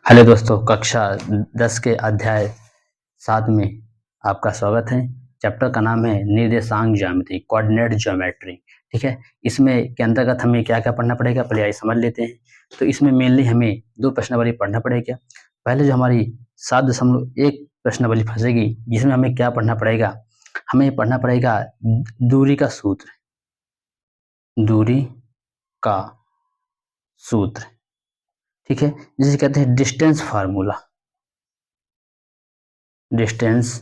Hello दोस्तों, कक्षा 10 के अध्याय 7 में आपका स्वागत है। चैप्टर का नाम है निर्देशांक ज्यामिति, कोऑर्डिनेट ज्योमेट्री। ठीक है, इसमें के अंतर्गत हमें क्या क्या पढ़ना पड़ेगा, पहले आइए समझ लेते हैं। तो इसमें मेनली हमें 2 प्रश्नावली पढ़ना पड़ेगा। पहले जो हमारी 7.1 प्रश्नावली फंसेगी, जिसमें हमें क्या पढ़ना पड़ेगा, हमें पढ़ना पड़ेगा दूरी का सूत्र। दूरी का सूत्र, ठीक है, जिसे कहते हैं डिस्टेंस फार्मूला। डिस्टेंस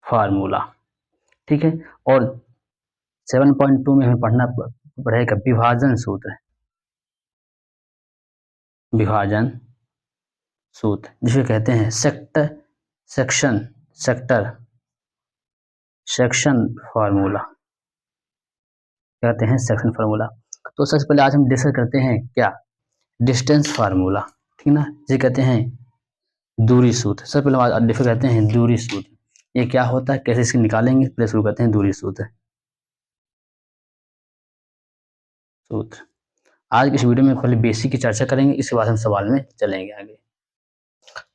फार्मूला, ठीक है। और 7.2 में हमें पढ़ना पड़ेगा विभाजन सूत्र। विभाजन सूत्र जिसे कहते हैं सेक्शन फार्मूला, कहते हैं सेक्शन फार्मूला। तो सबसे पहले आज हम डिस्कस करते हैं क्या, डिस्टेंस फार्मूला, ठीक ना, जिसे कहते हैं दूरी सूत्र। सबसे पहले आज डिस्कस करते हैं दूरी सूत्र। ये क्या होता है, कैसे इसको निकालेंगे, पहले शुरू करते हैं दूरी सूत्र। आज की इस वीडियो में पहले बेसिक की चर्चा करेंगे, इसके बाद हम सवाल में चलेंगे आगे।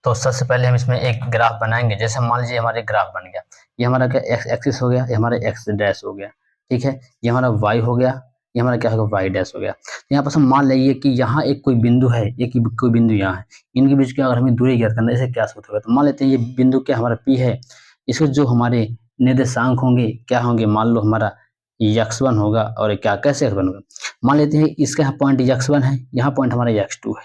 तो सबसे पहले हम इसमें एक ग्राफ बनाएंगे। जैसे मान लीजिए हमारे ग्राफ बन गया, ये हमारा क्या एक्स एक्सिस हो गया, ये हमारा एक्स डैश हो गया, ठीक है, ये हमारा वाई हो गया, ये हमारा क्या होगा वाई डैश हो गया। तो यहाँ पर हम मान लीजिए कि यहाँ एक कोई बिंदु है, एक कोई बिंदु यहाँ है, इनके बीच की अगर हमें दूरी ज्ञात करना है, इसे क्या सूत्र होगा। तो मान लेते हैं ये बिंदु क्या हमारा पी है, इसके जो हमारे निर्देशांक होंगे क्या होंगे, मान लो हमारा x1 होगा और क्या कैसे x1 होगा। मान लेते हैं इसका यहाँ पॉइंट x1 है, यहाँ पॉइंट हमारा x2 है।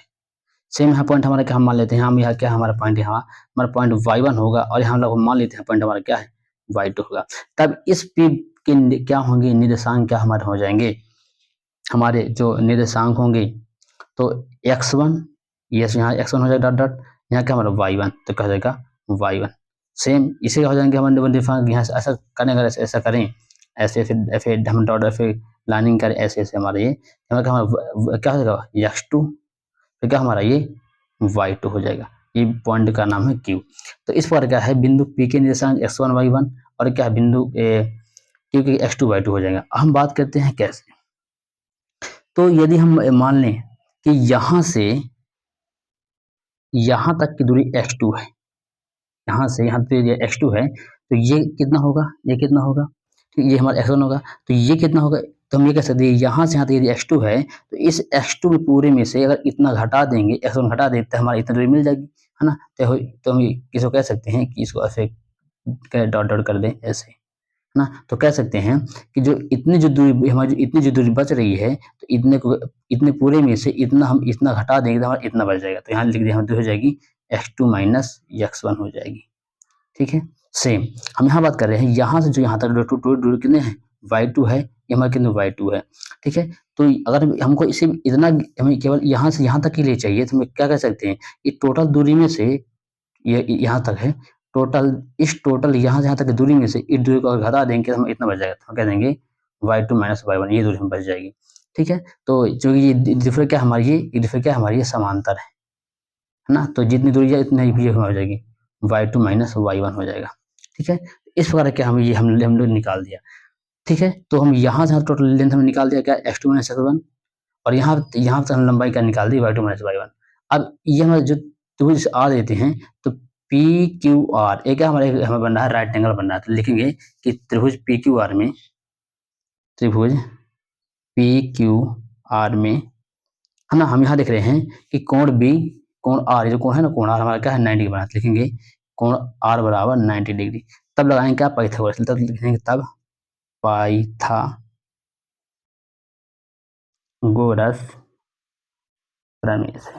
सेम यहाँ पॉइंट हमारा क्या हम मान लेते हैं, हम यहाँ क्या हमारा पॉइंट यहाँ हमारा पॉइंट y1 होगा और यहाँ लोग मान लेते हैं पॉइंट हमारा क्या है y2 होगा। तब इस p के क्या होंगे निर्देशांक, क्या हमारे हो जाएंगे, हमारे जो निर्देशांक होंगे तो x1, ये यहाँ x1 हो जाएगा डॉट डॉट, यहाँ क्या हमारा y1, तो क्या हो जाएगा y1। सेम इसे हो जाएंगे हमारे निर्देशांक, यहाँ से ऐसा करने अगर ऐसा करें, ऐसे फिर हम डॉट फिर लाइनिंग करें, ऐसे ऐसे हमारा ये हमारा क्या हो जाएगा x2, फिर क्या हमारा ये y2 हो जाएगा। ये पॉइंट का नाम है Q। तो इस पर क्या है बिंदु P के निर्देशांक x1 y1 और क्या है बिंदु Q के x2 y2 हो जाएगा। हम बात करते हैं कैसे। तो यदि हम मान लें कि यहां से यहां तक की दूरी x2 है, यहां से यहां तक x2 है, तो ये कितना होगा, ये कितना होगा, ये हमारा x1 होगा, तो ये कितना होगा, तो हम ये कह सकते हैं यहाँ से यहाँ तक यदि x2 है, तो इस x2 के पूरे में से अगर इतना घटा देंगे, x1 घटा देते तो हमारा इतना दूरी मिल जाएगी, है ना। तो हम किसको कह सकते हैं कि इसको ऐसे डॉट डॉट कर दें ऐसे, है ना। तो कह सकते हैं कि जो इतनी जो दूरी हमारी इतनी जो दूरी बच रही है, तो इतने पूरे में से इतना हम इतना घटा देंगे तो हमारा इतना बच जाएगा। तो यहाँ लिख दिया, हो जाएगी x2 माइनस x1 हो जाएगी, ठीक है। सेम हम यहाँ बात कर रहे हैं, यहाँ से जो यहाँ तक दूरी कितने हैं y2 है, ये हमारा कितने y2 है, ठीक है। तो अगर हमको इसे इतना हमें केवल यहाँ से यहाँ तक के लिए चाहिए, तो हम क्या कह सकते हैं, ये टोटल दूरी में से ये यहाँ तक है, टोटल यहाँ से यहाँ तक की दूरी में से इस दूरी को अगर घटा देंगे तो हम इतना बच जाएगा, तो हम कह देंगे y2 माइनस y1, ये दूरी हम बच जाएगी, ठीक है। तो जो ये डिफर क्या हमारी ये डिफर क्या हमारी ये समांतर है ना। तो जितनी दूरी है इतनी भी हो जाएगी, y2 माइनस y1 हो जाएगा, ठीक है। इस प्रकार क्या हम ये हम लोग निकाल दिया, ठीक है। तो हम यहाँ से टोटल लेंथ हमने निकाल दिया क्या x2 माइनस x1, और यहाँ से हम लंबाई क्या निकाल दी y2 माइनस y1। अब ये हमारे जो त्रिभुज r देते हैं, तो PQR एक क्या हमें बन रहा है राइट एंगल बन रहा है। तो लिखेंगे कि त्रिभुज PQR में, त्रिभुज PQR में, है ना, हम यहाँ देख रहे हैं कि कोण B, कोण R, जो कोण है ना, कोण R हमारा क्या है 90 बना। लिखेंगे कोण R बराबर 90 डिग्री। तब लगाएंगे क्या पाइथागोरस, तब लिखेंगे तब पाइथागोरस प्रमेय से,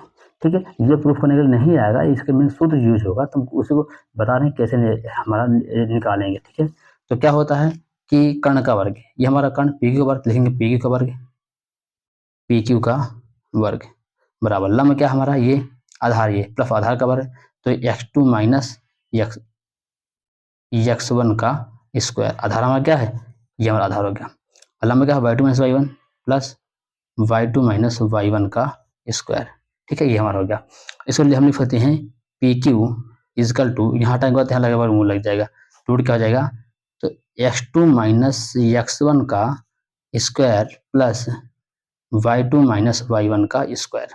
ठीक है। ये प्रूफ करने के लिए नहीं आएगा, इसके में सूत्र यूज होगा, तो उसी को बता रहे हैं कैसे हमारा निकालेंगे, ठीक है। तो क्या होता है कि कर्ण का वर्ग, ये हमारा कर्ण PQ का वर्ग, लिखेंगे PQ का वर्ग, PQ का वर्ग बराबर लंब क्या हमारा ये आधार, ये प्लस आधार का वर्ग, तो x2 माइनस x1 का स्क्वायर, आधार हमारा क्या है, ये हमारा आधार हो गया, और लंब क्या है y2 minus y1 plus y2 minus y1 का स्क्वायर, ठीक है, ये हमारा हो गया। इसको हम लिख सकते हैं PQ इजकल टू, यहाँ टाइम का ध्यान लगा मुँह लग जाएगा, रूट क्या हो जाएगा, तो x2 माइनस x1 का square plus y2 minus y1 का स्क्वायर।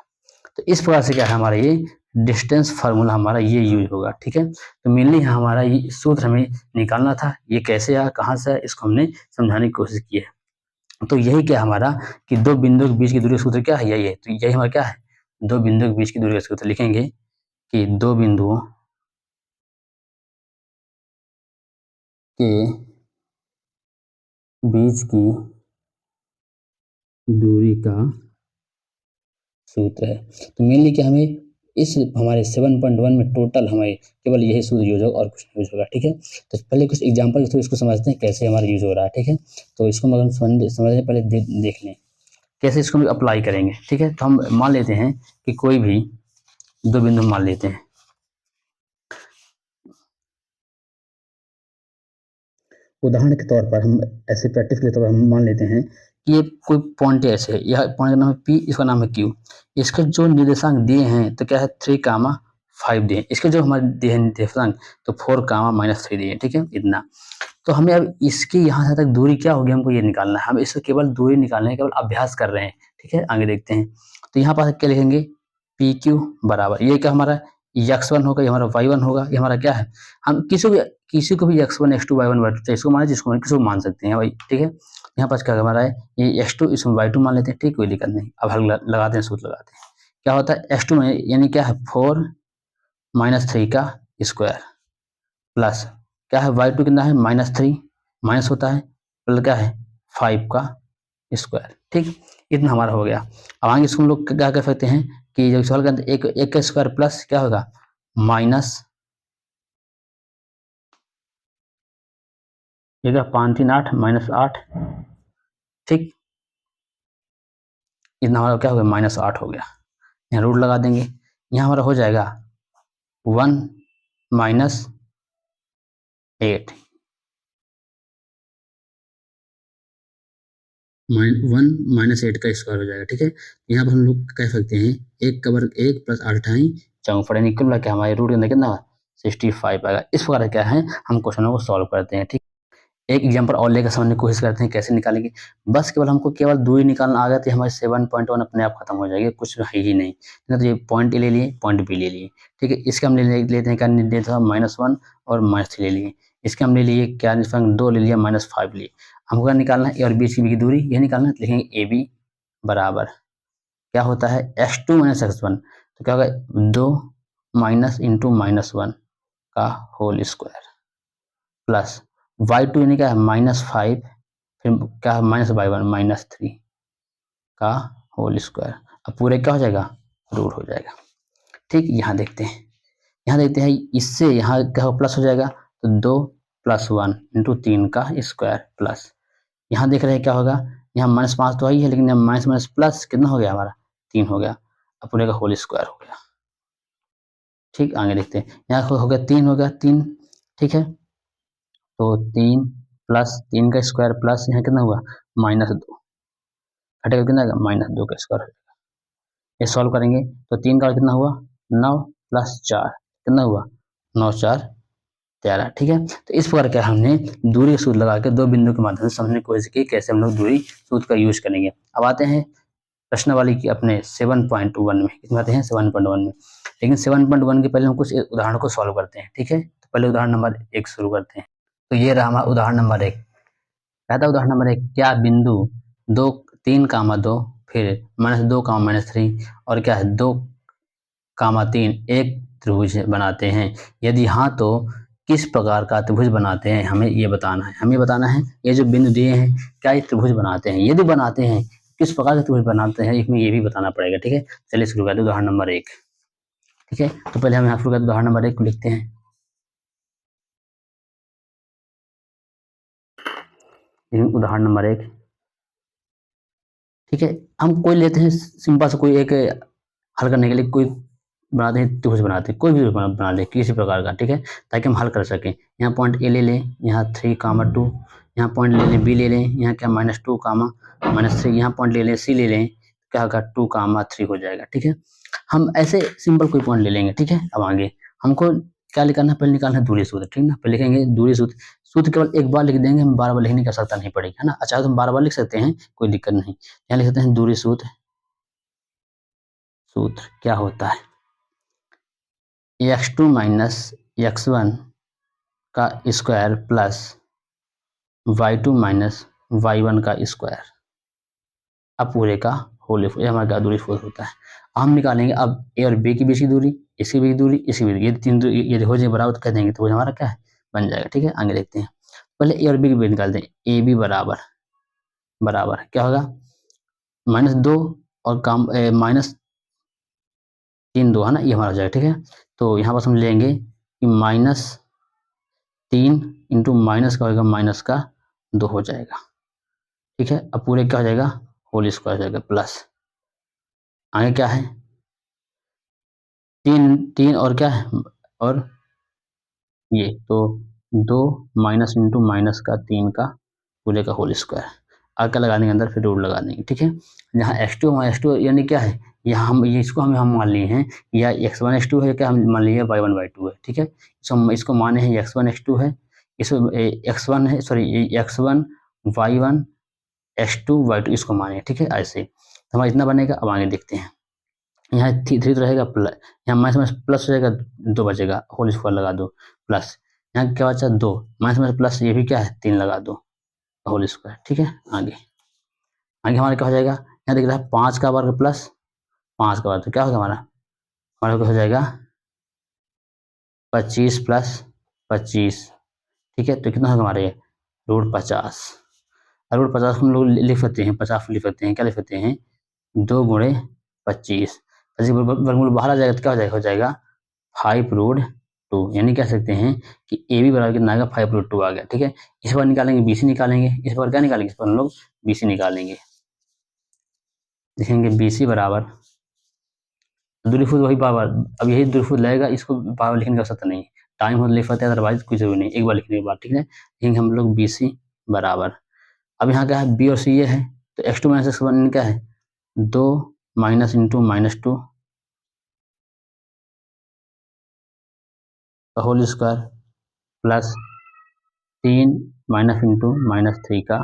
तो इस प्रकार से क्या है हमारा ये डिस्टेंस फार्मूला हमारा ये यूज होगा, ठीक है। तो मेनली हमारा ये सूत्र हमें निकालना था, ये कैसे आया, कहाँ से आया, इसको हमने समझाने की कोशिश की है। तो यही क्या हमारा कि दो बिंदुओं के बीच की दूरी का सूत्र क्या है, यही है। तो यही हमारा क्या है, दो बिंदुओं के बीच की दूरी का सूत्र लिखेंगे कि दो बिंदुओं के बीच की दूरी का सूत्र है। तो मेनली क्या हमें इस हमारे 7.1 में टोटल हमारे केवल यही सूत्र यूज होगा और कुछ यूज होगा, ठीक है। तो पहले कुछ एग्जांपल के थ्रू इसको समझते हैं कैसे हमारा यूज हो रहा है, ठीक है। तो इसको हम समझने पहले देख लें कैसे इसको हम अप्लाई करेंगे, ठीक है। तो हम मान लेते हैं कि कोई भी दो बिंदु मान लेते हैं, उदाहरण के तौर पर हम ऐसे प्रैक्टिस के तौर पर हम मान लेते हैं कि ये कोई पॉइंट ऐसे है, यह पॉइंट का नाम है पी, इसका नाम है क्यू। इसके जो निर्देशांक दिए हैं तो क्या है 3, 5 दिए, इसके जो हमारे दिए हैं निर्देशांक तो 4, -3 दिए, ठीक है, इतना। तो हमें अब इसकी यहाँ से तक दूरी क्या होगी हमको ये निकालना है, हम इसको केवल दूरी निकालने है, केवल अभ्यास कर रहे हैं, ठीक है। आगे देखते हैं, तो यहाँ पर क्या लिखेंगे पी क्यू बराबर, ये क्या हमारा x1 होगा, ये हमारा y1 होगा, ये हमारा क्या है, हम किसी को भी x1 x2 y1 y2 इसको माने जिसको माने किसी को मान सकते हैं भाई, ठीक है। यहाँ पर क्या हमारा है ये x2 इसमें y2 मान लेते हैं, ठीक, कोई दिक्कत नहीं। अब हल लगाते हैं, सूत्र लगाते हैं, क्या होता है x2 में यानी क्या है 4 - 3 का स्क्वायर प्लस क्या है y2 कितना है -3 माइनस होता है प्लस क्या है 5 का स्क्वायर, ठीक, इतना हमारा हो गया। अब आगे इसको हम लोग क्या कर सकते हैं कि जब सॉल्व करते हैं एक का स्क्वायर प्लस क्या होगा माइनस 5 3 8 -8, ठीक, इतना हमारा क्या हो गया -8 हो गया। यहाँ रूट लगा देंगे, यहाँ हमारा हो जाएगा 1 - 8 1 - 8 का स्क्वायर हो जाएगा, ठीक है। यहाँ पर हम लोग कह सकते हैं 1 का वर्ग 1 प्लस 8 चौफड़ यानी कुल क्या हमारे रूट के अंदर कितना 65 आएगा। इस प्रकार क्या है हम क्वेश्चनों को सॉल्व करते हैं, ठीक। एक एग्जांपल और लेकर समझने की कोशिश करते हैं कैसे निकालेंगे। बस केवल हमको केवल दूरी निकालना आ गया तो हमारे 7.1 अपने आप खत्म हो जाएगी, कुछ है ही नहीं। तो ये पॉइंट ए ले लिए, पॉइंट बी ले लिए, ठीक है। इसके हम लेते हैं क्या निर्देश -1 और -3 ले लिए। इसके हम ले लिए क्या 2 ले लिया -5 लिए। हमको क्या निकालना है ए और बी की दूरी यह निकालना है, तो लिखेंगे ए बी बराबर क्या होता है x2 - x1, तो क्या होगा 2 माइनस इंटू -1 का होल स्क्वायर प्लस y2 यानी क्या है -5 फिर क्या है -y1 -3 का होल स्क्वायर। अब पूरे क्या हो जाएगा रूट हो जाएगा, ठीक। यहाँ देखते हैं इससे यहाँ क्या हो प्लस हो जाएगा तो 2 + 1 इंटू 3 का स्क्वायर प्लस यहाँ देख रहे हैं क्या होगा यहाँ -5 तो ही है लेकिन माइनस माइनस प्लस कितना हो गया हमारा 3 हो गया, अब पूरे का होल स्क्वायर हो गया, ठीक। आगे देखते हैं यहाँ हो गया 3 हो गया 3, ठीक है। तो 3 + 3 का स्क्वायर प्लस यहाँ कितना हुआ -2 हटेगा कितना -2 का स्क्वायर। ये सॉल्व करेंगे तो 3 का कितना हुआ 9 + 4 कितना हुआ 9 × 4 = 13, ठीक है। तो इस प्रकार क्या हमने दूरी सूत्र लगा के दो बिंदु के माध्यम से समझने की कोशिश की कैसे हम लोग दूरी सूत्र का यूज करेंगे। अब आते हैं प्रश्नावली की अपने 7.1 में, किसमें आते हैं 7.1 में। लेकिन 7.1 के पहले हम कुछ उदाहरण को सॉल्व करते हैं, ठीक है। तो पहले उदाहरण नंबर 1 शुरू करते हैं। तो ये रहा हमारा उदाहरण नंबर 1। कहता है उदाहरण नंबर 1 क्या बिंदु 2 3, 2 फिर -2, -3 और क्या है 2, 3 एक त्रिभुज बनाते हैं, यदि हाँ तो किस प्रकार का त्रिभुज बनाते हैं हमें ये बताना है। हमें बताना है ये जो बिंदु दिए हैं क्या ये त्रिभुज बनाते हैं, यदि बनाते हैं किस प्रकार का त्रिभुज बनाते हैं इसमें ये भी बताना पड़ेगा, ठीक है। चलिए शुरू करते हैं उदाहरण नंबर 1, ठीक है। तो पहले हम यहाँ शुरू करते हैं उदाहरण नंबर 1 को लिखते हैं। उदाहरण नंबर 1, ठीक है। हम कोई लेते हैं सिंपल से कोई एक हल करने के लिए कोई बनाते हैं त्रिभुज बनाते हैं, कोई भी बना ले किसी प्रकार का, ठीक है, ताकि हम हल कर सकें। यहाँ पॉइंट ए ले लें, यहाँ 3, 2, यहाँ पॉइंट ले लें बी ले लें, यहाँ क्या -2, -3, यहाँ पॉइंट ले लें सी ले लें, क्या होगा 2, 3 हो जाएगा, ठीक है। हम ऐसे सिंपल कोई पॉइंट ले लेंगे, ठीक है। अब आगे हमको क्या निकालना है, पहले निकालना है दूरी सूत्र, ठीक ना। पहले लिखेंगे दूरी सूत्र, सूत्र केवल एक बार लिख देंगे, हम बार-बार लिखने की आवश्यकता नहीं पड़ेगी, है ना। अच्छा तो हम बार-बार लिख सकते हैं, कोई दिक्कत नहीं। यहाँ लिख सकते हैं दूरी सूत्र सूत्र क्या होता है, x2 माइनस x1 का square plus y2 minus y1 का स्क्वायर, अब पूरे का होल स्क्वायर, हमारा क्या दूरी फोर होता है। हम निकालेंगे अब ए और बी की बीच की दूरी, इसकी बीच की दूरी, इसकी बीच, ये तीन दूरी ये हो जाए बराबर कर देंगे तो हमारा क्या है बन जाएगा। ठीक है, आगे देखते हैं, पहले ए और बी की बीच निकालते हैं। ए बी बराबर बराबर क्या होगा, -2 और काम -3 2 है ना, ये हमारा हो जाएगा। ठीक है, तो यहाँ पर हम लेंगे कि -3 इंटू माइनस का होगा -2 हो जाएगा। ठीक है, अब पूरे क्या हो जाएगा होल स्क्वायर हो जाएगा प्लस, आगे क्या है 3 और क्या है और ये, तो 2 माइनस इंटू माइनस का 3 का पूरे का होल स्क्वायर, आगे का लगा देंगे अंदर, फिर रूट लगा देंगे। ठीक है, यहाँ x2 यानी क्या है, यहाँ हम इसको हम मान लिए हैं या x1 x2 है, क्या हम मान लिए y1 y2 है। ठीक है, इसको माने हैं x1 x2 है, इसको x1 है, sorry x1 y1 x2 y2 इसको माने। ठीक है, ऐसे तो हमारा इतना बनेगा। अब आगे देखते हैं, यहाँ 3 तो रहेगा प्लस, यहाँ माइनस प्लस हो जाएगा, 2 बचेगा, होल स्क्वायर लगा दो प्लस, यहाँ क्या बचा 2 माइनस प्लस, ये भी क्या है 3 लगा दो होल स्क्वायर। ठीक है, आगे आगे हमारा क्या हो जाएगा, यहाँ दिख रहा है 5 का वर्ग प्लस 5 का वर्ग, तो क्या होगा हमारा हो जाएगा 25 प्लस 25। ठीक है, तो कितना होगा हमारे √50, और √50 हम लोग लिख सकते हैं 50 लिख सकते हैं, क्या लिख सकते हैं 2 गुणे 25, वर्गमूल बाहर आ जाएगा तो क्या हो जाएगा 5√2, यानी कह सकते हैं कि ए बी बराबर कितना आएगा 5√2 आ गया। ठीक है, इस बार निकालेंगे बीसी निकालेंगे, इस बार क्या निकालेंगे, इस पर हम लोग बीसी निकालेंगे, देखेंगे बीसी बराबर दूरीफुल वही पावर, अब यही दूरीफुल लगेगा, इसको पावर लिखने की आवश्यकता नहीं, टाइम हो लिख सकते हैं, अदरवाइज कुछ जरूरी नहीं, एक बार लिखने के बाद। ठीक है, लिखेंगे हम लोग बीसी बराबर, अब यहाँ क्या है बी और सी ये है, तो x2 माइनस x1 क्या है 2 माइनस इंटू -2 का whole square plus 3 minus into -3 का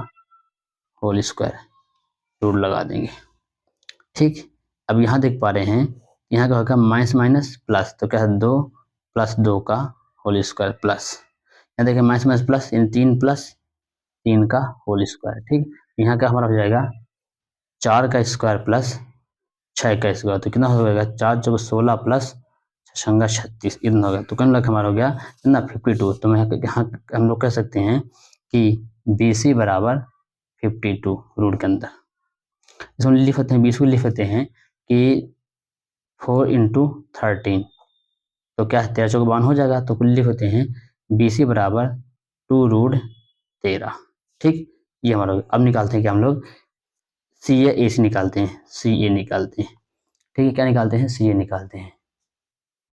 होल स्क्वायर, रूट लगा देंगे। ठीक, अब यहाँ देख पा रहे हैं यहाँ क्या होगा माइनस माइनस प्लस, तो क्या है 2 प्लस 2 का होल स्क्वायर प्लस, यहाँ देखिए माइनस माइनस प्लस इन 3 प्लस 3 का होल स्क्वायर। ठीक, यहाँ क्या हमारा हो जाएगा 4 का स्क्वायर प्लस 6 का स्क्वायर, तो कितना हो जाएगा 4 चौक 16 प्लस 36 इतना हो गया, तो कम लग हमारा हो गया कितना 52। तो मैं यहाँ हम लोग कह सकते हैं कि BC बराबर 52 रूट के अंदर, इसमें लिख सकते हैं 20 को लिख सकते हैं कि 4 इंटू 13, तो क्या है 13 चौक 52 हो जाएगा, तो कुल लिख सकते हैं BC बराबर 2√13। ठीक, ये हमारा, अब निकालते हैं कि हम लोग CA AC निकालते हैं, CA निकालते हैं। ठीक है, क्या निकालते हैं CA निकालते हैं,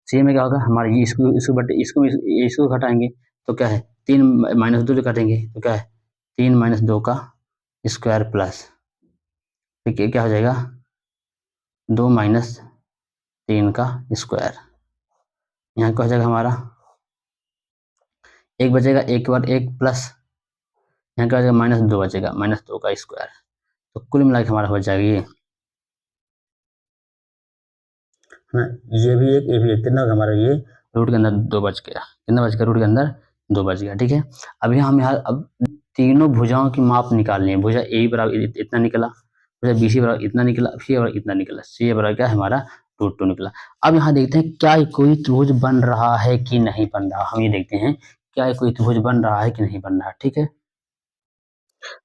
सी में क्या होगा हमारा ये इसको बटे इसको घटाएंगे, तो क्या है 3 -2 काटेंगे, तो क्या है 3 -2 का स्क्वायर प्लस, ठीक है क्या हो जाएगा 2 - 3 का स्क्वायर, यहाँ क्या हो जाएगा हमारा एक बचेगा, एक बार एक प्लस, यहाँ क्या हो जाएगा -2 बचेगा, -2 का स्क्वायर, तो कुल मिला के हमारा हो जाएगा ये ये भी एक, ये भी एक, कितना हमारा ये रूट के अंदर 2 बच गया, कितना बच गया रूट के अंदर 2 बच गया। ठीक है, अभी हम यहाँ अब तीनों भुजाओं की माप निकालनी है, भुजा ए बराबर इतना निकला, भुजा BC बराबर इतना निकला, सी बराबर इतना निकला, सी बराबर क्या है हमारा √2 निकला। अब यहाँ देखते हैं क्या कोई त्रिभुज बन रहा है कि नहीं बन रहा, हम ये देखते हैं क्या कोई त्रिभुज बन रहा है कि नहीं बन रहा। ठीक है,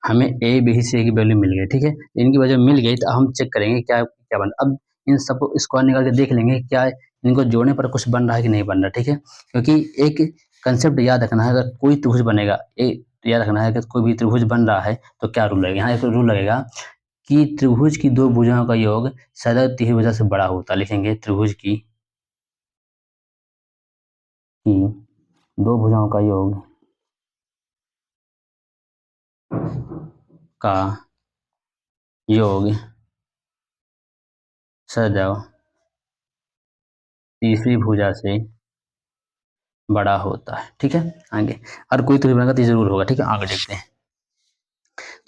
हमें A B C की वैल्यू मिल गई, ठीक है, इनकी वजह मिल गई तो हम चेक करेंगे क्या क्या बन, अब इन सबको स्क्वायर निकाल के देख लेंगे क्या इनको जोड़ने पर कुछ बन रहा है कि नहीं बन रहा। ठीक है, क्योंकि एक कंसेप्ट याद रखना है, अगर कोई त्रिभुज बनेगा याद रखना है कि कोई भी त्रिभुज बन रहा है तो क्या रूल लगेगा, यहाँ एक रूल लगेगा कि त्रिभुज की दो भुजाओं का योग सदैव तीसरी भुजा से बड़ा होता है। लिखेंगे त्रिभुज की दो भुजाओं का योग सदैव तीसरी भुजा से बड़ा होता है। ठीक है, आगे और कोई त्रिभुज बनेगा तो जरूर होगा। ठीक है, आगे देखते हैं,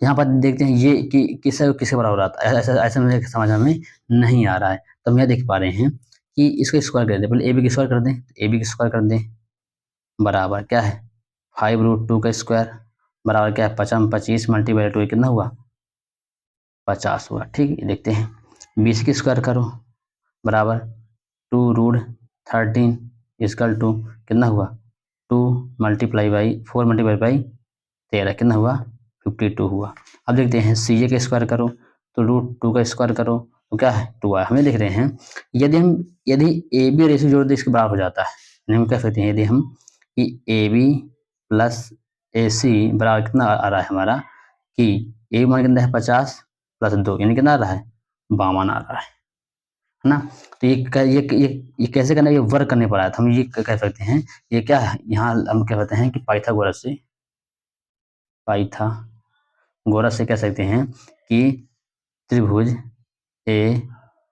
यहाँ पर देखते हैं ये कि किससे बड़ा हो रहा था, ऐसा मुझे समझ में नहीं आ रहा है। तो हम यहाँ देख पा रहे हैं कि इसका स्क्वायर कर दें, पहले ए बी का स्क्वायर कर दें, ए बी का स्क्वायर कर दें बराबर क्या है 5√2 का स्क्वायर बराबर क्या है 25 मल्टीप्लाई 2 कितना हुआ 50 हुआ। ठीक है, देखते हैं 20 की स्क्वायर करो बराबर 2√13 इक्वल टू कितना हुआ 2 मल्टीप्लाई बाई 4 मल्टीप्लाई बाई 13 कितना हुआ 52 हुआ। अब देखते हैं सी ए का स्क्वायर करो तो √2 का स्क्वायर करो तो क्या है 2 आया। हमें देख रहे हैं यदि ए बी रेशियो जोड़ दे इसके बराबर हो जाता है, हम कह सकते हैं यदि हम कि ए बी प्लस ए सी बराबर कितना आ रहा है हमारा कि ए मान कितना है 50 प्लस 2 यानी कितना आ रहा है 52 आ रहा है ना। तो ये कैसे करना है, ये वर्क करने पर आया था। हम ये कह सकते हैं ये क्या है, यहाँ हम कह सकते हैं कि पाइथागोरस से कह सकते हैं कि त्रिभुज ए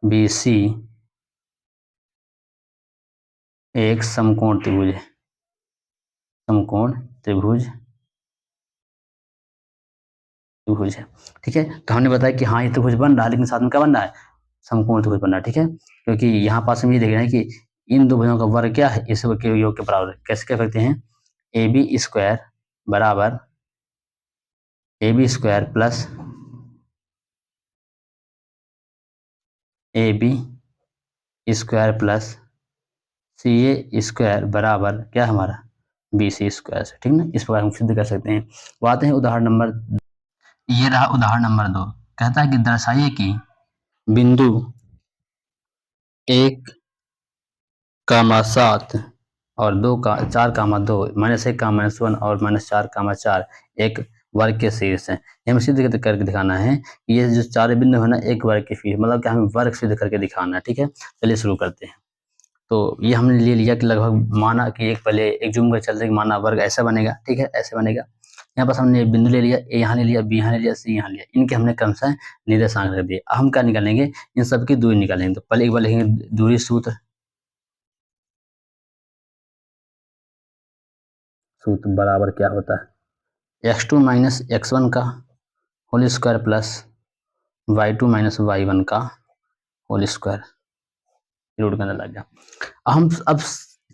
बी सी एक समकोण त्रिभुज है, समकोण त्रिभुज है। ठीक है, तो हमने बताया कि हाँ ये त्रिभुज बन रहा है, लेकिन साथ में क्या बन रहा है समकोण त्रिभुज बन रहा है। ठीक है, क्योंकि यहाँ पास हम ये देख रहे हैं कि इन दो भुजों का वर्ग क्या है इस के योग के बराबर। कैसे कह सकते हैं ए बी स्क्वायर बराबर A B square plus A B square plus C A square बराबर क्या हमारा बी सी स्क्वायर से। ठीक ना, इस प्रकार हम सिद्ध कर सकते हैं। वो आते हैं उदाहरण नंबर, ये रहा उदाहरण नंबर 2। कहता है कि दर्शाइए कि बिंदु 1,7 और 4,2 -1, -1 और -4,4 एक वर्ग के शीर्ष है। हमें सिद्ध करके दिखाना है ये जो चार बिंदु है ना एक वर्ग के शीर्ष, मतलब कि हमें वर्ग सिद्ध करके दिखाना है। ठीक है, चलिए शुरू करते हैं। तो ये हमने ले लिया कि लगभग माना कि एक पहले एक जुम कर चलते कि माना वर्ग ऐसा बनेगा। ठीक है, ऐसे बनेगा। यहाँ पास हमने बिंदु ले लिया, ए यहाँ ले लिया, बी यहाँ ले लिया, सी यहाँ लिया, इनके हमने क्रमशः निर्देशांक रख दिए। अब हम क्या निकालेंगे, इन सबकी दूरी निकालेंगे। तो पहले एक बार लिखेंगे दूरी सूत्र बराबर क्या होता है x2 माइनस x1 का whole square plus y2 minus y1 का होल स्क्वायर, रूट के अंदर लग गया। अब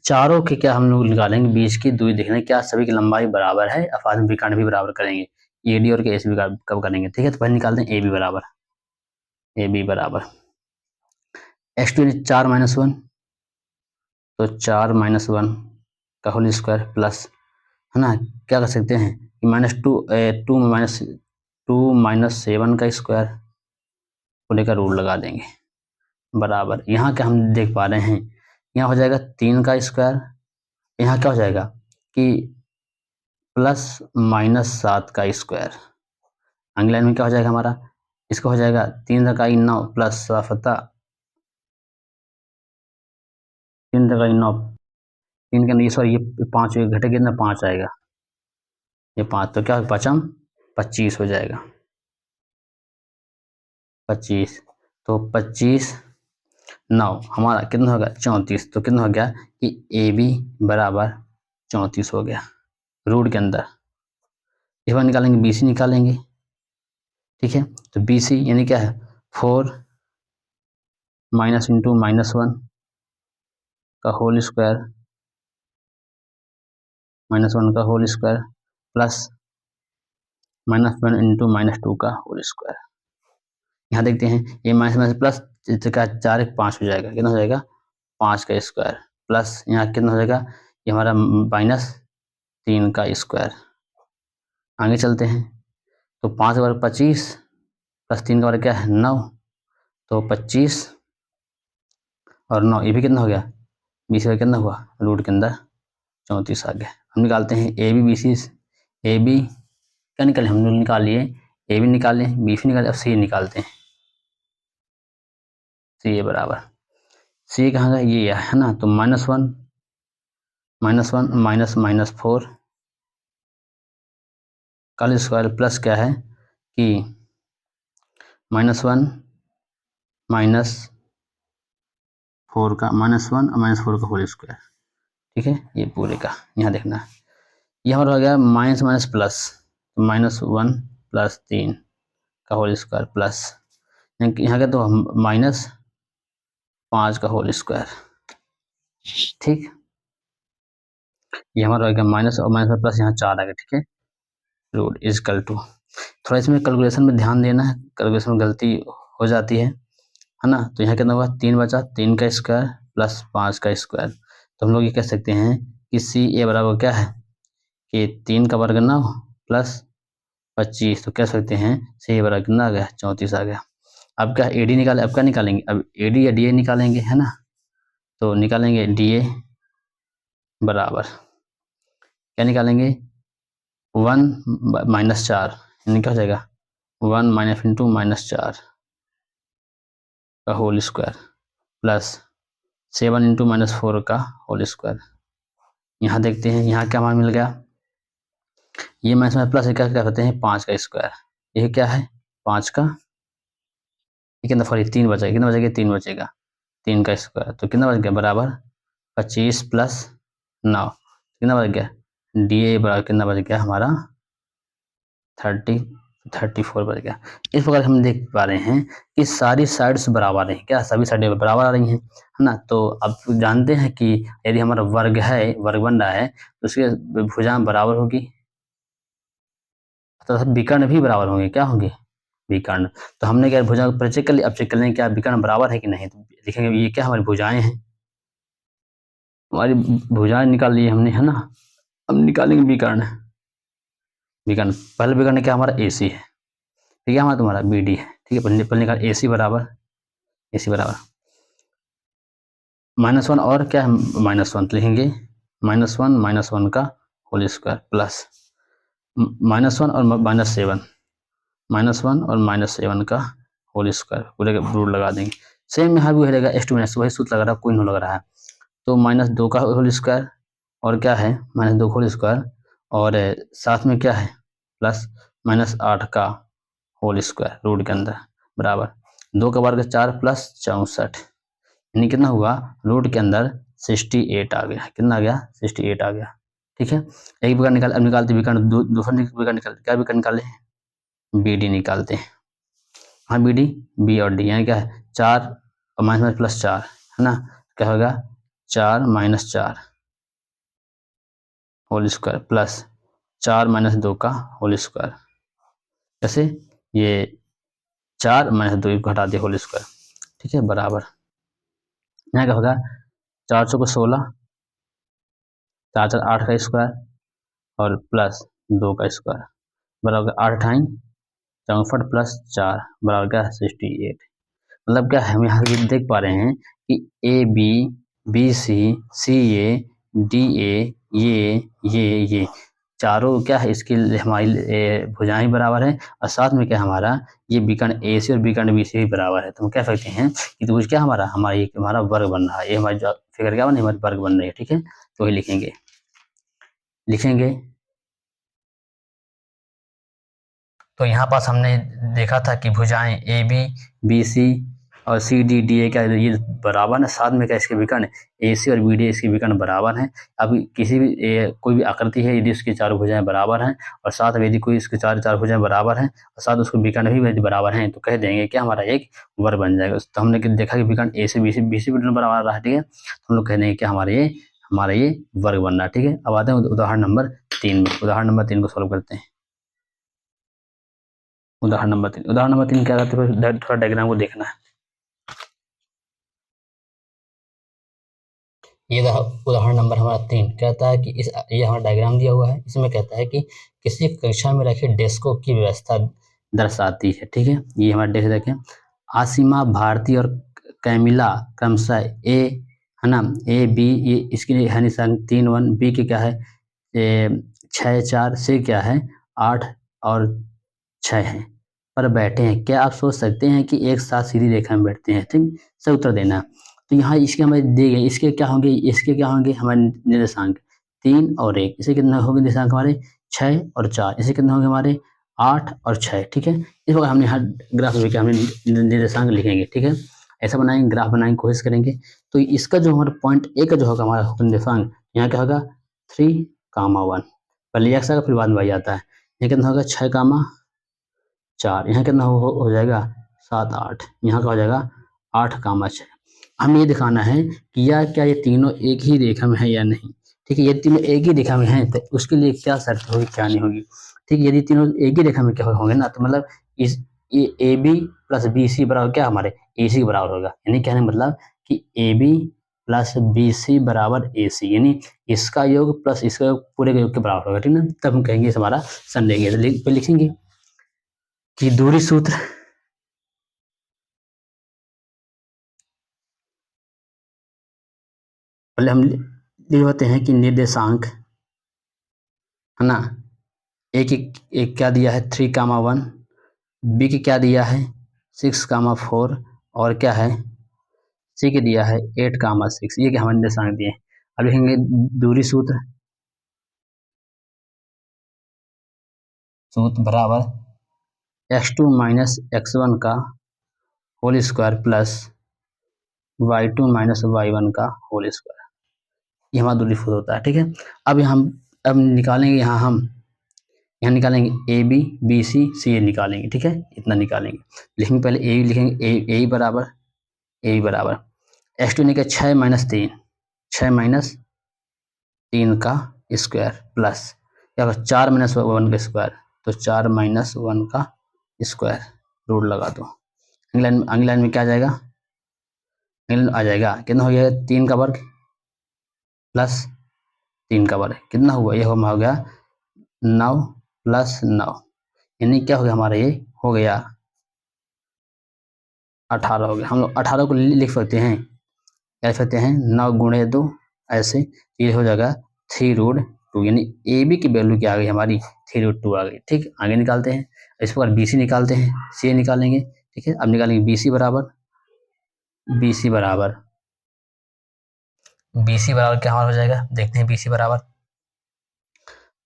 चारों के क्या हम लोग निकालेंगे बीच की दूरी, देखना क्या सभी की लंबाई बराबर है। अपार्थ में विकर्ण भी बराबर करेंगे, एडी और के एस भी कब करेंगे। ठीक है, तो पहले निकालते हैं ए बी बराबर x2 4 - 1 तो 4 - 1 का होल स्क्वायर प्लस है ना, क्या कर सकते हैं कि -2 का स्क्वायर को लेकर रूट लगा देंगे बराबर। यहाँ क्या हम देख पा रहे हैं, यहाँ हो जाएगा 3 का स्क्वायर, यहाँ क्या हो जाएगा कि +-7 का स्क्वायर। अगली लाइन में क्या हो जाएगा हमारा, इसका हो जाएगा 3 × 9 प्लस 3 × 9 3 के अंदर सॉरी ये 5 घटे कितना 5 आएगा, ये 5 तो क्या 5 25 हो जाएगा 25। तो 25 9 हमारा कितना होगा 34। तो कितना हो गया कि ए बी बराबर 34 हो गया रूट के अंदर। इस बार निकालेंगे बी सी निकालेंगे। ठीक है, तो बी सी यानी क्या है 4 - 1 का होल स्क्वायर -1 का होल स्क्वायर प्लस -1 × -2 का होल स्क्वायर। यहाँ देखते हैं ये माइनस प्लस का 4 1 5 हो जाएगा, कितना हो जाएगा 5 का स्क्वायर प्लस यहाँ कितना हो जाएगा ये हमारा -3 का स्क्वायर। आगे चलते हैं तो 5 × 25 प्लस 3 का वर्ग क्या है 9, तो 25 और 9 ये भी कितना हो गया 20 का कितना हुआ रूट के अंदर 34 आ गया। हम निकालते हैं A B B C, A B क्या निकाले हम लोग निकाल लिए, ए बी निकाले, बी सी निकाले, अब सी निकालते हैं। सी ए बराबर सी कहाँ का ये है ना, तो -1 -4 का स्क्वायर प्लस क्या है कि -1 -4 का -1 और -4 का होल स्क्वायर। ठीक है, ये पूरे का यहाँ देखना है। ये हमारा हो गया माइनस माइनस प्लस, -1 + 3 का होल स्क्वायर प्लस यहाँ का तो 5 का होल स्क्वायर। ठीक, ये हमारा हो गया माइनस और माइनस में प्लस, यहाँ 4 आ गया। ठीक है, रूट इज इक्वल टू, थोड़ा इसमें कैलकुलेशन में ध्यान देना है, कैलकुलेशन में गलती हो जाती है ना। तो यहाँ कितना हुआ, 3 बचा, 3 का स्क्वायर प्लस 5 का स्क्वायर। तो हम लोग ये कह सकते हैं कि सी ए बराबर क्या है कि 3 का वर्ग 9 प्लस 25। तो कह सकते हैं सी ए बराबर कितना आ गया, 34 आ गया। अब क्या ए डी निकाले, अब क्या निकालेंगे, अब ए डी या डी ए निकालेंगे, है ना। तो निकालेंगे डी ए बराबर क्या निकालेंगे, 1 माइनस 4, यानी क्या हो जाएगा 1 माइनस इंटू माइनस 4 का whole square plus 7 into minus 4 का होल स्क्वायर। यहाँ देखते हैं यहाँ क्या मान मिल गया, ये माइनस में प्लस क्या क्या करते हैं 5 का स्क्वायर, ये क्या है 5 का, ये कितना सॉरी 3 बचेगा, कितना बचेगा 3 बचेगा, 3 का स्क्वायर। तो कितना बच गया बराबर 25 प्लस 9, कितना बच गया डी ए बराबर कितना बच गया हमारा 34 बच गया। इस प्रकार हम देख पा रहे हैं कि सारी साइड्स बराबर हैं, क्या सभी साइडें बराबर आ रही हैं, है ना। तो अब जानते हैं कि यदि हमारा वर्ग है, वर्ग बन रहा है, तो उसके भुजाएं बराबर होगी, तो विकर्ण भी बराबर होंगे, क्या होंगे विकर्ण। तो हमने क्या भुजा को चेक कर लिया, अब चेक कर लें क्या विकर्ण बराबर है कि नहीं। तो लिखेंगे ये क्या हमारी भुजाएं हैं, हमारी भुजाएं निकाल ली हमने, है ना। अब निकालेंगे विकर्ण, विकर्ण पहले विकर्ण क्या हमारा ए सी है, ठीक है, हमारा तुम्हारा बी डी है। ठीक है, पहले निकाल ए सी बराबर -1 और क्या है -1, तो लिखेंगे -1 का होल स्क्वायर प्लस -1 और -7, -1 और -7 का होल स्क्वायर पूरे का रूट लगा देंगे। सेम यहाँ भी रहेगा एस टू माइनस, वही सूत्र लग रहा है, कोई नहीं लग रहा है। तो -2 का होल स्क्वायर और क्या है -2 का होल स्क्वायर और साथ में क्या है प्लस -8 का होल स्क्वायर रूट के अंदर बराबर 2 का वर्ग 4 प्लस 64, यानी कितना हुआ रूट के अंदर 68 आ गया। कितना आ गया 68 आ गया। ठीक है, एक विकर्ण निकाल, अब निकालते विकर्ण दूसरा विकर्ण निकालते, क्या विकर्ण निकाले बी डी निकालते हैं। हाँ बी डी, बी और डी यहाँ क्या है 4 और माइनस प्लस 4, है ना। क्या होगा 4 minus 4 whole square plus 4 minus 2 का होल स्क्वायर। कैसे, ये 4 माइनस 2 को हटा दिया होल स्क्वायर। ठीक है, बराबर यहाँ क्या होगा 4 को 16, 4 4 8 का स्क्वायर और प्लस 2 का स्क्वायर बराबर 8 × 64 प्लस 4 बराबर क्या 68। मतलब क्या हम यहाँ देख पा रहे हैं कि A B, B C A, D A, ये चारों क्या है इसकी हमारी भुजाएं बराबर है और साथ में क्या हमारा ये विकर्ण ए सी और विकर्ण बी सी भी बराबर है। तो हम कह सकते हैं कि तो क्या हमारा वर्ग बन रहा है, ये हमारी जो फिगर क्या बन हमारी वर्ग बन रही है। ठीक है, तो वही लिखेंगे। तो यहाँ पास हमने देखा था कि भुजाएं ए बी, बी सी और सी डी, डी ए क्या ये बराबर है, साथ में क्या इसके विकर्ण ए सी और बी डी इसके विकर्ण बराबर हैं। अब किसी भी कोई भी आकृति है यदि उसकी चारों भुजाएं बराबर हैं और साथ में यदि कोई इसकी चार भुजाएं बराबर हैं और साथ उसके विकर्ण भी यदि बराबर हैं तो कह देंगे कि हमारा एक वर्ग बन जाएगा। तो हमने देखा कि विकर्ण ए से बी सी विकर्ण बराबर रहा है। ठीक है, तो हम लोग कह देंगे कि हमारा ये वर्ग बन रहा है। ठीक है, अब आते हैं उदाहरण नंबर 3 में। उदाहरण नंबर 3 को सॉल्व करते हैं। उदाहरण नंबर 3 क्या करते हैं, थोड़ा डायग्राम को देखना है। ये उदाहरण नंबर हमारा 3 कहता है कि ये हमारा डायग्राम दिया हुआ है, इसमें कहता है कि किसी कक्षा में रखे डेस्कों की व्यवस्था दर्शाती है। ठीक है, ये हमारा डेस्क देखें, आसिमा, भारती और कैमिला क्रमशः ए, है ना, ए बी, ये इसके लिए है निशान 3 1, बी के क्या है 6 4, से क्या है 8 और 6 है पर बैठे हैं। क्या आप सोच सकते हैं कि एक साथ सीधी रेखा में बैठते हैं। ठीक, सही उत्तर देना। तो यहाँ इसके हमें दिए गए, इसके क्या होंगे हमारे निर्देशांक 3 और 1, इसे कितना होंगे निर्देशांक हमारे 6 और 4, इसे कितना होंगे हमारे 8 और 6। ठीक है, इस प्रकार हमने यहाँ ग्राफ में हमने निर्देशांक लिखेंगे। ठीक है, ऐसा बनाएंगे, ग्राफ बनाने की कोशिश करेंगे। तो इसका जो हमारा पॉइंट ए का जो होगा हमारा निर्देशांक, यहाँ क्या होगा 3,1, पहले x आएगा फिर बाद में y आता है। यहाँ कितना होगा 6,4, यहाँ कितना हो जाएगा 7 8, यहाँ का हो जाएगा 8,6। हमें ये दिखाना है कि या क्या ये तीनों एक ही रेखा में है या नहीं। ठीक है, ये तीनों एक ही रेखा में हैं तो उसके लिए क्या शर्त होगी क्या नहीं होगी। ठीक है, यदि तीनों एक ही रेखा में क्या होंगे ना, तो मतलब इस ये A B plus B C बराबर क्या हमारे ए सी के बराबर होगा। यानी कहने का मतलब कि A B plus B C बराबर ए सी, यानी इसका योग प्लस इसका योग पूरे के योग के बराबर होगा। ठीक है ना, तब हम कहेंगे इस हमारा संरेख है। तो लिखेंगे कि दूरी सूत्र पहले हम लिख होते हैं कि निर्देशांक है ना, एक क्या दिया है 3,1, बी की क्या दिया है 6,4 और क्या है सी के दिया है 8,6। ये क्या हमारे निर्देशांक दिए। अब लिखेंगे दूरी सूत्र बराबर x2 माइनस x1 का whole square plus y2 minus y1 का होल स्क्वायर। ये हमारा दूरी सूत्र होता है। ठीक है, अब अब निकालेंगे यहाँ निकालेंगे ए बी बी सी सी ए निकालेंगे। ठीक है, इतना निकालेंगे। लिखेंगे पहले ए लिखेंगे ए बराबर एक्स टू निकले 6 - 3 6 - 3 का स्क्वायर प्लस क्या होगा 4 - 1 का स्क्वायर, तो 4 - 1 का स्क्वायर रूट लगा दो। अगली लाइन में क्या आ जाएगा, आ जाएगा कितना हो गया 3 का वर्ग प्लस 3 का वर्ग कितना हुआ, ये हो गया 9 + 9, यानी क्या हो गया हमारा ये हो गया 18 हो गया। हम लोग 18 को लिख सकते हैं, क्या लिख सकते हैं 9 × 2 ऐसे, ये हो जाएगा 3√2, यानी ए बी की वैल्यू क्या आ गई हमारी 3√2 आ गई। ठीक, आगे निकालते हैं इसके बाद बी सी निकालते हैं, सी निकालेंगे। ठीक है, अब निकालेंगे बी सी बराबर क्या हमारा हो जाएगा, देखते हैं बी सी बराबर।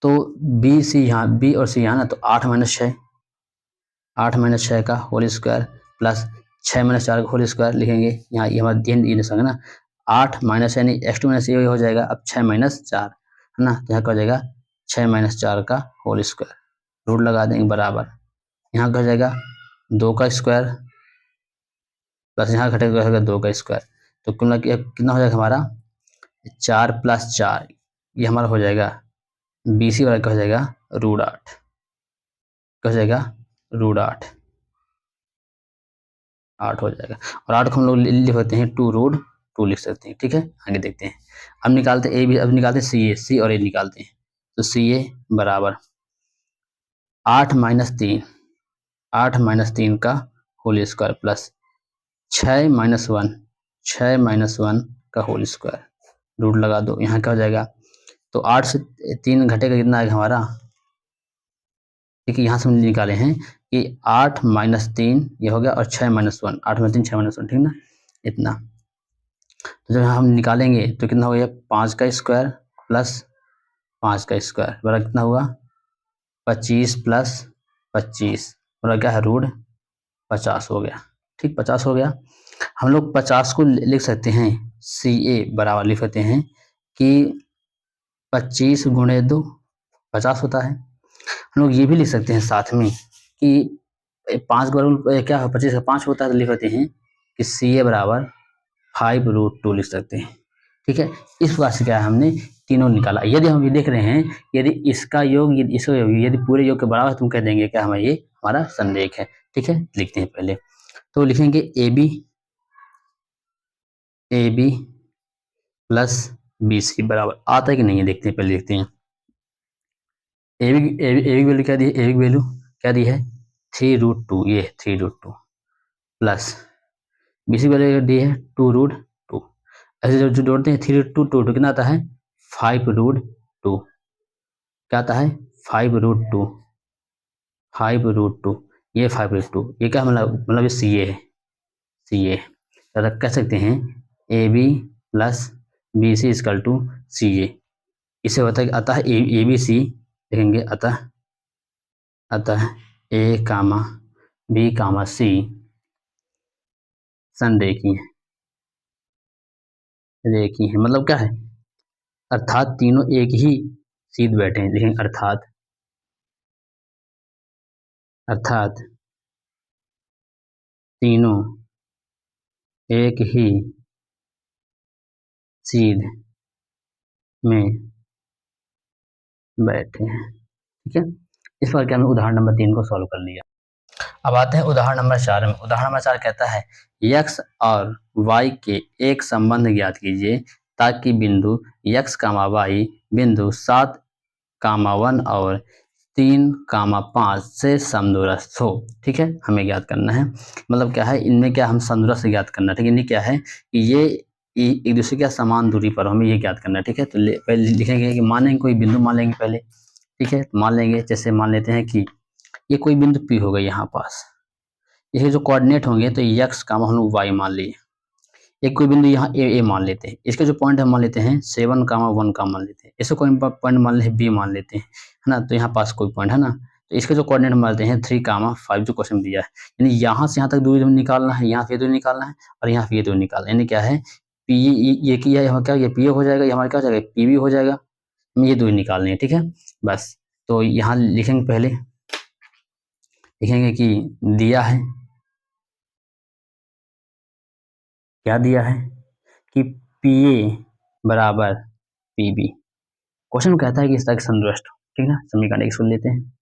तो बी सी यहाँ बी और सी यहाँ ना, तो 8 - 6 का होल स्क्वायर प्लस 6 - 4 का होल स्क्वायर लिखेंगे। यहाँ ये हमारा ये संग ना 8 माइनस यानी x2 माइनस ये हो जाएगा अब 6 - 4 है ना, तो यहाँ क्या हो जाएगा 6 - 4 का होल स्क्वायर रूट लगा देंगे बराबर। यहाँ क्या हो जाएगा 2 का स्क्वायर प्लस यहाँ घटेगा 2 का स्क्वायर, तो कुल कितना हो जाएगा हमारा 4 + 4, ये हमारा हो जाएगा बी सी वाला क्या हो जाएगा √8, क्या हो जाएगा √8 8 हो जाएगा। और 8 को हम लोग लिख सकते हैं 2√2 लिख सकते हैं। ठीक है, आगे देखते हैं। अब निकालते हैं ए बी, अब निकालते हैं सी और ए निकालते हैं। तो सी ए बराबर 8 - 3 का होल स्क्वायर प्लस 6 - 1 का होल स्क्वायर रूट लगा दो। यहाँ क्या हो जाएगा, तो 8 से 3 घटेगा कितना आएगा हमारा, ठीक है यहाँ से हम निकाले हैं कि 8 - 3 ये हो गया और 6 - 1 8 - 3 6 - 1 ठीक ना, इतना। तो जब हम निकालेंगे तो कितना हो गया 5 का स्क्वायर प्लस 5 का स्क्वायर बराबर कितना हुआ 25 + 25 बराबर क्या है √50 हो गया। ठीक 50 हो गया। हम लोग 50 को लिख सकते हैं सी ए बराबर लिख सकते हैं कि 25 × 2 50 होता है। हम लोग ये भी लिख सकते हैं साथ में कि 5 का वर्ग क्या 25 का 5 होता है, तो लिख सकते हैं कि सी ए बराबर 5√2 लिख सकते हैं। ठीक है, इस प्रकार से क्या है हमने तीनों निकाला। यदि हम ये देख रहे हैं यदि इसका योग यदि इसका योग यदि पूरे योग के बराबर है, तुम कह देंगे क्या हमारा ये हमारा संरेख है। ठीक है, लिखते हैं पहले, तो लिखेंगे A B plus B C बराबर आता है कि नहीं है देखते हैं, पहले देखते हैं। ए बी वैल्यू क्या दी है, ए बी वैल्यू क्या दी है 3√2, ये 3√2 प्लस बी सी वैल्यू दी है 2√2। ऐसे जो जोड़ते हैं 3√2 कितना आता है 5√2, क्या आता है 5√2 ये 5√2 ये क्या मतलब ये सी ए है, सी ए कह सकते हैं A B plus B C equal to C A. इसे होता है अतः ए बी सी लिखेंगे अतः ए कामा बी कामा सी संरेखी है मतलब क्या है, अर्थात तीनों एक ही सीध बैठे हैं। लेकिन अर्थात तीनों एक ही सीध में बैठे हैं। ठीक है, इस बार के हमने उदाहरण नंबर 3 को सॉल्व कर लिया। अब आते हैं उदाहरण नंबर 4 में। उदाहरण नंबर 4 कहता है x और y के एक संबंध ज्ञात कीजिए ताकि बिंदु x, y बिंदु 7, 1 और 3, 5 से समदूरस्थ हो। ठीक है, हमें ज्ञात करना है, मतलब क्या है, इनमें क्या हम समदूरस्थ ज्ञात करना है। ठीक है, इनमें क्या है कि ये एक दूसरे के समान दूरी पर हमें ये ज्ञात करना है। ठीक है, तो पहले लिखेंगे कि मानेंगे कोई बिंदु मान लेंगे पहले। ठीक है, मान लेंगे, जैसे मान लेते हैं कि ये कोई बिंदु P होगा यहाँ पास, इसके जो कोऑर्डिनेट होंगे तो x, हम लोग y मान लिए। एक कोई बिंदु यहाँ ए मान लेते हैं, इसके जो पॉइंट हम मान लेते हैं 7, 1 का मान लेते हैं, इसको कोई पॉइंट मान लेते हैं B मान लेते हैं, है ना। तो यहाँ पास कोई पॉइंट है ना, तो इसके जो कोऑर्डिनेट मानते हैं 3, 5 जो क्वेश्चन दिया है, यानी यहाँ से यहाँ तक दूरी निकालना है, यहाँ से दूरी निकालना है और यहाँ से ये दूरी निकालना है। यानी क्या है, पी ये किया है, क्या ये पी हो जाएगा, ये हमारा क्या हो जाएगा, पी भी हो जाएगा, ये दूरी निकालनी है। ठीक है, बस तो यहाँ लिखेंगे, पहले लिखेंगे कि दिया है, क्या दिया है कि PA बराबर PB। क्वेश्चन कहता है कि इस तरह के संतुष्ट हो। ठीक है ना, समीकरण एक सुन लेते हैं।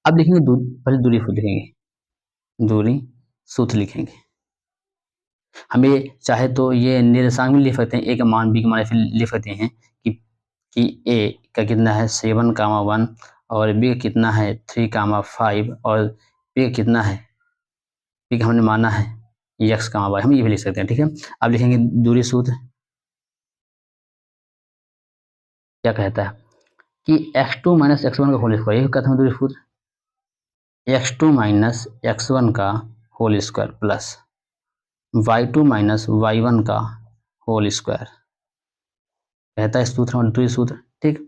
अब लिखेंगे पहले दूरी सूत्र लिखेंगे, दूरी सूत्र लिखेंगे। हमें चाहे तो ये निर्देशांक भी लिख सकते हैं, A का मान B का मान फिर लिख सकते हैं कि A का कितना है 7, 1 और B का कितना है 3, 5 और B का कितना है, B का हमने माना है x, y, हम ये भी लिख सकते हैं। ठीक है, अब लिखेंगे दूरी सूत्र। क्या कहता है कि x2 - x1 का होल स्क्वायर, ये कहते हैं दूरी सूत्र, x2 - x1 का whole square plus y2 - y1 का होल स्क्वायर, कहता है सूत्र और दूरी सूत्र। ठीक,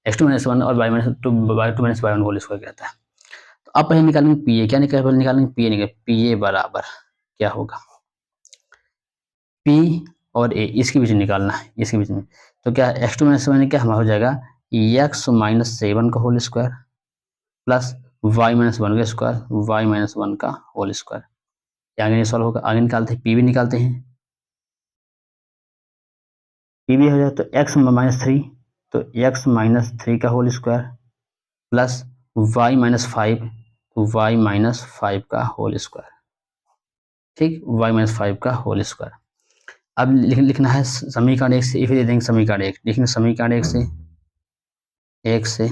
x2 - x1 और y2 - y1 होल स्क्वायर कहता है। तो अब पहले निकालेंगे पी ए, क्या निकालेंगे पी ए, पी ए बराबर क्या होगा, P और A इसके बीच में निकालना है, इसके बीच में। तो क्या x2 - x1 क्या हमारा हो जाएगा x - 7 का होल स्क्वायर प्लस y - 1 का स्क्वायर, y - 1 का होल स्क्वायर। आगे सॉल्व होगा, आगे निकालते हैं, P भी निकालते हैं, P भी हो जाए तो x - 3, तो x - 3 का होल स्क्वायर प्लस y - 5, तो y - 5 का होल स्क्वायर। ठीक, y - 5 का होल स्क्वायर। अब लिखना है समीकरण 1 से, फिर दे देंगे समीकरण 1, लिखेंगे समीकरण 1 से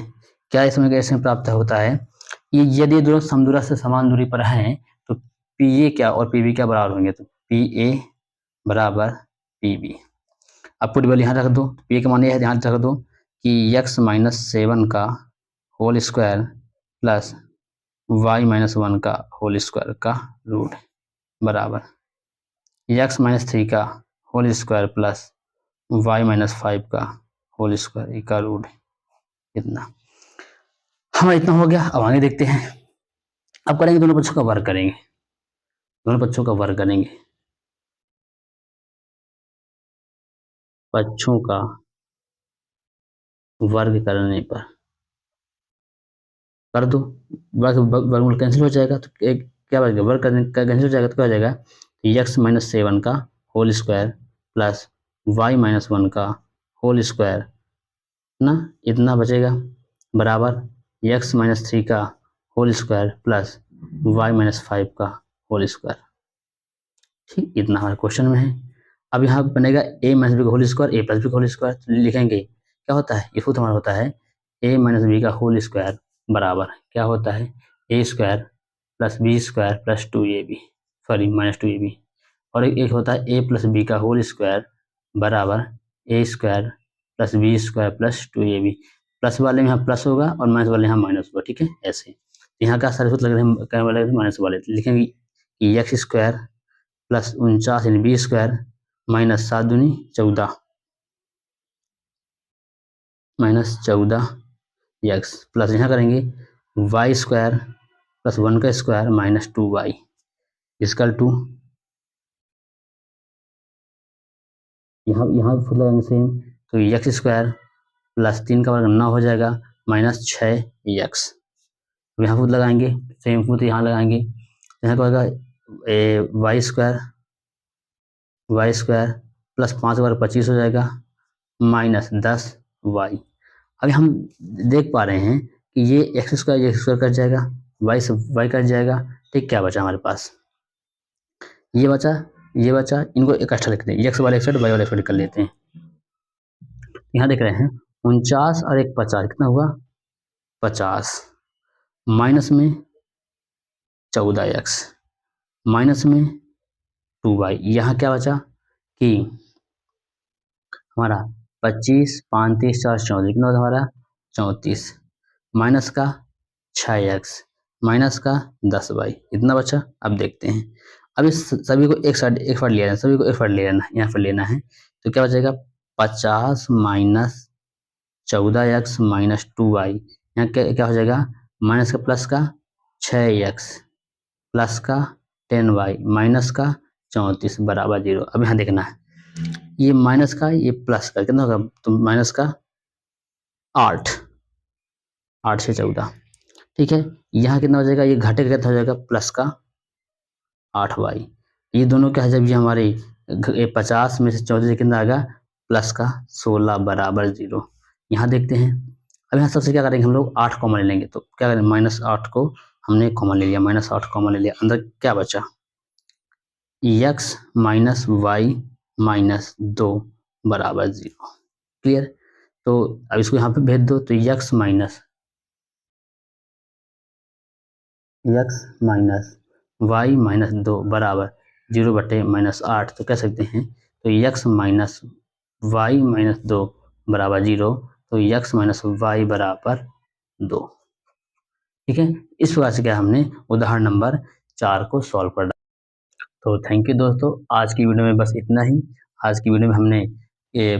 क्या इस समीकरण से प्राप्त होता है, ये यदि दोनों समदूरस्थ से समान दूरी पर हैं तो PA क्या और PB क्या बराबर होंगे, तो PA बराबर PB। अब पूरी वैल्यू यहाँ रख दो, PA का मान ये है, ध्यान रख दो कि x - 7 का होल स्क्वायर प्लस y - 1 का होल स्क्वायर का रूट बराबर x - 3 का होल स्क्वायर प्लस y - 5 का होल स्क्वायर का रूट, इतना हमारा इतना हो गया। अब आगे देखते हैं, अब करेंगे दोनों पक्षों का वर्ग करेंगे, दोनों पक्षों का वर्ग करेंगे, पक्षों का वर्ग करने पर कर दो, वर्गमूल कैंसिल हो जाएगा, तो क्या बचेगा, वर्ग करने का कैंसिल हो जाएगा तो क्या हो जाएगा, x - 7 का होल स्क्वायर प्लस y - 1 का होल स्क्वायर ना, इतना बचेगा बराबर x - 3 का होल स्क्वायर प्लस y - 5 का होल स्क्वायर। ठीक, इतना हमारे क्वेश्चन में है। अब यहाँ बनेगा a - b का होल स्क्वायर, a + b का होल स्क्वायर, तो लिखेंगे क्या होता है, ये सूत्र हमारा होता है a - b का होल स्क्वायर बराबर क्या होता है, a square plus b square plus 2ab, sorry -2ab, और एक होता है a + b का होल स्क्वायर बराबर a square plus b square plus 2ab। Plus वाले में यहाँ प्लस होगा और माइनस वाले यहाँ माइनस होगा। ठीक है, ऐसे यहाँ का सारे सूत्र लग रहे हैं माइनस वाले, लिखेंगे कि x स्क्वायर प्लस 49 यानी बी स्क्वायर माइनस 7 दूनी 14 माइनस 14 x प्लस यहाँ करेंगे y स्क्वायर प्लस 1 का square minus 2y is equal to, यहाँ फुल लगाएंगे सेम, तो x स्क्वायर प्लस 3 का वर्ग 9 हो जाएगा माइनस 6x। यहाँ फुल लगाएंगे सेम फुल, यहाँ लगाएंगे, यहाँ क्या होगा y स्क्वायर प्लस 5 बार 25 हो जाएगा माइनस 10y। अभी हम देख पा रहे हैं कि ये एक्स स्क्वायर कट जाएगा, वाई से वाई कट जाएगा, ठीक। क्या बचा हमारे पास, ये बचा, ये बचा, इनको इकट्ठा लिखते हैं, एक्स वाला एक साइड वाई वाला एक साइड कर लेते हैं। यहाँ देख रहे हैं 49 और एक 50 कितना हुआ 50, माइनस में 14x माइनस में 2y। यहाँ क्या बचा कि हमारा 25 35 4 34 कितना होता हमारा 34 माइनस का 6x माइनस का 10y इतना बचा। अब देखते हैं, अब इस सभी को एक साइड ले लेना, सभी को एक साइड ले लेना, यहाँ पर लेना है, तो क्या बचेगा 50 माइनस 14x माइनस 2y। यहाँ क्या हो जाएगा माइनस का प्लस का 6x प्लस का 10y माइनस का 34 बराबर 0। अब यहाँ देखना है, ये माइनस का ये प्लस का कितना होगा, तो माइनस का 8 से 14, ठीक है। यहाँ कितना हो जाएगा, ये घटे का कितना हो जाएगा प्लस का 8y। ये दोनों क्या है, जब ये हमारे 50 में से 34 कितना आएगा प्लस का 16 बराबर 0। यहाँ देखते हैं, अब यहाँ सबसे क्या करेंगे हम लोग 8 कॉमन ले लेंगे, तो क्या करेंगे माइनस 8 को हमने कॉमन ले लिया, माइनस 8 कॉमन ले लिया, अंदर क्या बचा x माइनस वाई माइनस 2 बराबर 0। क्लियर, तो अब इसको यहाँ पे भेज दो, तो x माइनस वाई माइनस 2 बराबर 0 बटे माइनस 8। तो कह सकते हैं तो x माइनस वाई माइनस 2 बराबर 0, तो x माइनस वाई बराबर 2, ठीक है। इस प्रकार से क्या हमने उदाहरण नंबर 4 को सॉल्व कर। तो थैंक यू दोस्तों, आज की वीडियो में बस इतना ही। आज की वीडियो में हमने ये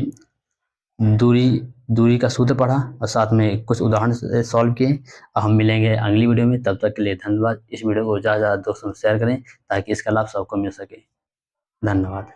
दूरी का सूत्र पढ़ा और साथ में कुछ उदाहरण सॉल्व किए। हम मिलेंगे अगली वीडियो में, तब तक के लिए धन्यवाद। इस वीडियो को ज़्यादा से ज़्यादा दोस्तों में शेयर करें ताकि इसका लाभ सबको मिल सके। धन्यवाद।